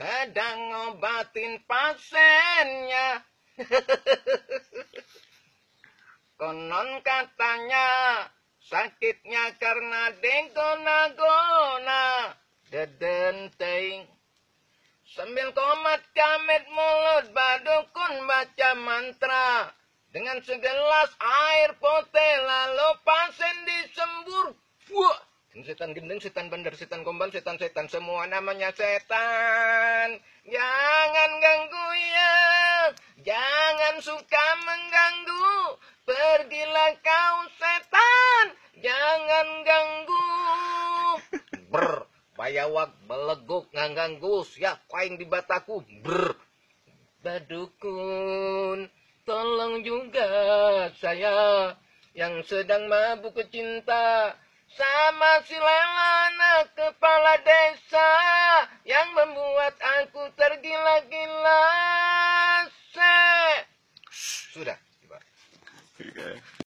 sedang ngobatin pasiennya. Konon katanya sakitnya karena degona-gona dedenting. Sambil komat kamit mulut badukun baca mantra. Dengan segelas air putih lalu pasien disembur. Wah, setan gendeng, setan bandar, setan kombal, setan-setan semua namanya setan. Jangan ganggu ya, jangan suka mengganggu. Pergilah kau setan, jangan ganggu. Ber, bayawak beleguk nganganggu, siap kain di bataku. Ber, badukun, tolong juga saya yang sedang mabuk cinta sama si Lelana kepala desa yang membuat aku tergila-gila. Sudah.